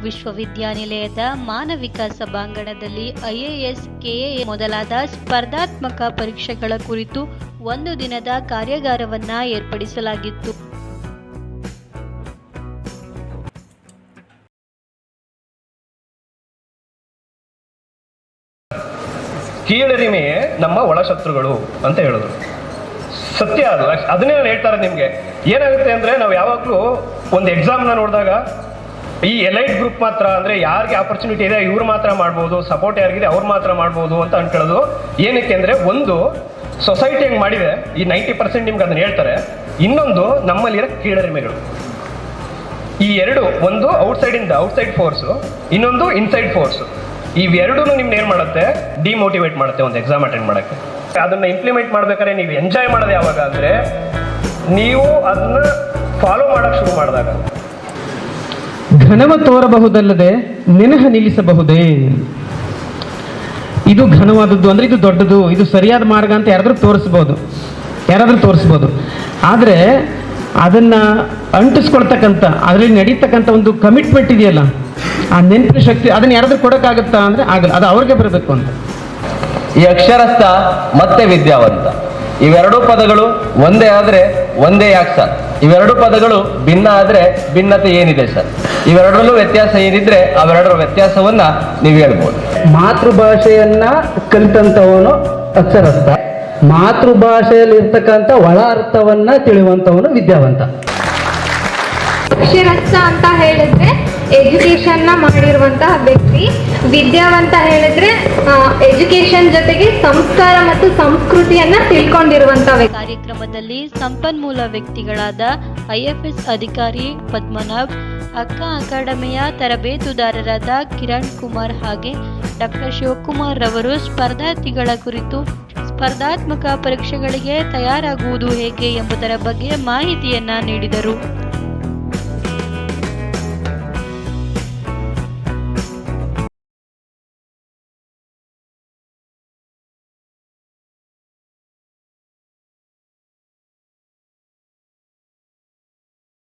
ವಿಶ್ವವಿದ್ಯಾನಿಲಯದ ಮಾನವಿಕ ಸಭಾಂಗಣದಲ್ಲಿ IAS, KA ಮೊದಲಾದ ಸ್ಪರ್ಧಾತ್ಮಕ ಪರೀಕ್ಷೆಗಳ ಕುರಿತು 1 ದಿನದ ಕಾರ್ಯಾಗಾರವನ್ನು ಏರ್ಪಡಿಸಲಾಗಿತ್ತು. ಕೀಳರಿಮೆಯೇ ನಮ್ಮ ಒಳಶತ್ರುಗಳು ಅಂತ ಹೇಳಿದ್ರು. ಸತ್ಯ ಅದು, ಅದನ್ನೇ ನಾನು ಹೇಳ್ತಾರೆ. ನಿಮಗೆ ಏನಾಗುತ್ತೆ ಅಂದರೆ, ನಾವು ಯಾವಾಗಲೂ ಒಂದು ಎಕ್ಸಾಮ್ನ ನೋಡಿದಾಗ ಈ ಎಲೈಟ್ ಗ್ರೂಪ್ ಮಾತ್ರ, ಅಂದರೆ ಯಾರಿಗೆ ಆಪರ್ಚುನಿಟಿ ಇದೆ ಇವ್ರು ಮಾತ್ರ ಮಾಡ್ಬೋದು, ಸಪೋರ್ಟ್ ಯಾರಿಗಿದೆ ಅವ್ರು ಮಾತ್ರ ಮಾಡ್ಬೋದು ಅಂತ ಅನ್ಕೊಳ್ಳೋದು. ಏನಕ್ಕೆ ಅಂದರೆ, ಒಂದು ಸೊಸೈಟಿ ಹೆಂಗೆ ಮಾಡಿದೆ, ಈ 90% ನಿಮ್ಗೆ ಅದನ್ನು ಹೇಳ್ತಾರೆ. ಇನ್ನೊಂದು ನಮ್ಮಲ್ಲಿರೋ ಕೀಳರಿಮೆಗಳು. ಈ ಎರಡು, ಒಂದು ಔಟ್ಸೈಡ್ ಫೋರ್ಸು, ಇನ್ನೊಂದು ಇನ್ಸೈಡ್ ಫೋರ್ಸು. ಇವೆರಡೂ ನಿಮ್ನ ಏನು ಮಾಡುತ್ತೆ, ಡಿಮೋಟಿವೇಟ್ ಮಾಡುತ್ತೆ ಒಂದು ಎಕ್ಸಾಮ್ ಅಟೆಂಡ್ ಮಾಡೋಕ್ಕೆ. ಅದನ್ನು ಇಂಪ್ಲಿಮೆಂಟ್ ಮಾಡ್ಬೇಕಾದ್ರೆ ನೀವು ಎಂಜಾಯ್ ಮಾಡೋದು ಯಾವಾಗ ಅಂದರೆ, ನೀವು ಅದನ್ನ ಫಾಲೋ ಮಾಡೋಕ್ಕೆ ಶುರು ಮಾಡಿದಾಗ. ಘನವ ತೋರಬಹುದಲ್ಲದೆ ನೆನಹ ನಿಲ್ಲಿಸಬಹುದೇ? ಇದು ಘನವಾದದ್ದು ಅಂದರೆ ಇದು ದೊಡ್ಡದು, ಇದು ಸರಿಯಾದ ಮಾರ್ಗ ಅಂತ ಯಾರಾದ್ರೂ ತೋರಿಸ್ಬೋದು. ಆದರೆ ಅದನ್ನ ಅಂಟಿಸ್ಕೊಳ್ತಕ್ಕಂಥ, ಅದರಲ್ಲಿ ನಡೀತಕ್ಕಂಥ ಒಂದು ಕಮಿಟ್ಮೆಂಟ್ ಇದೆಯಲ್ಲ, ಆ ನೆನಪಿನ ಶಕ್ತಿ, ಅದನ್ನ ಯಾರಾದ್ರೂ ಕೊಡೋಕ್ಕಾಗುತ್ತಾ ಅಂದರೆ ಆಗಲ್ಲ. ಅದು ಅವ್ರಿಗೆ ಬರಬೇಕು ಅಂತ. ಈ ಅಕ್ಷರಸ್ಥ ಮತ್ತೆ ವಿದ್ಯಾವಂತ ಇವೆರಡೂ ಪದಗಳು ಒಂದೇ ಆದರೆ ಒಂದೇ ಯಾಕೆ ಸರ್? ಇವೆರಡು ಪದಗಳು ಭಿನ್ನ ಆದರೆ ಭಿನ್ನತೆ ಏನಿದೆ ಸರ್? ಇವೆರಡರಲ್ಲೂ ವ್ಯತ್ಯಾಸ ಏನಿದ್ರೆ ಅವೆರಡರ ವ್ಯತ್ಯಾಸವನ್ನ ನೀವು ಹೇಳ್ಬೋದು. ಮಾತೃಭಾಷೆಯನ್ನ ಕಲಿತಂಥವನು ಅಕ್ಷರಸ್ಥ, ಮಾತೃಭಾಷೆಯಲ್ಲಿ ಇರ್ತಕ್ಕಂಥ ಒಳ ಅರ್ಥವನ್ನ ತಿಳಿಯುವಂಥವನು ವಿದ್ಯಾವಂತ. ಅಕ್ಷರಸ್ಥ ಅಂತ ಹೇಳಿದ್ರೆ ಎಜುಕೇಶನ್ ನ ಮಾಡಿರುವಂತಹ ವ್ಯಕ್ತಿ. ವಿದ್ಯಾವಂತ ಹೇಳಿದ್ರೆ ಎಜುಕೇಶನ್ ಜೊತೆಗೆ ಸಂಸ್ಕಾರ ಮತ್ತು ಸಂಸ್ಕೃತಿಯನ್ನ ತಿಳ್ಕೊಂಡಿರುವಂತಹ ವ್ಯಕ್ತಿ. ಕಾರ್ಯಕ್ರಮದಲ್ಲಿ ಸಂಪನ್ಮೂಲ ವ್ಯಕ್ತಿಗಳಾದ IFS ಅಧಿಕಾರಿ ಪದ್ಮನಾಭ್, ಅಕ್ಕ ಅಕಾಡೆಮಿಯ ತರಬೇತುದಾರರಾದ ಕಿರಣ್ ಕುಮಾರ್ ಹಾಗೆ ಡಾಕ್ಟರ್ ಶಿವಕುಮಾರ್ ರವರು ಸ್ಪರ್ಧಾರ್ಥಿಗಳ ಕುರಿತು ಸ್ಪರ್ಧಾತ್ಮಕ ಪರೀಕ್ಷೆಗಳಿಗೆ ತಯಾರಾಗುವುದು ಹೇಗೆ ಎಂಬುದರ ಬಗ್ಗೆ ಮಾಹಿತಿಯನ್ನ ನೀಡಿದರು.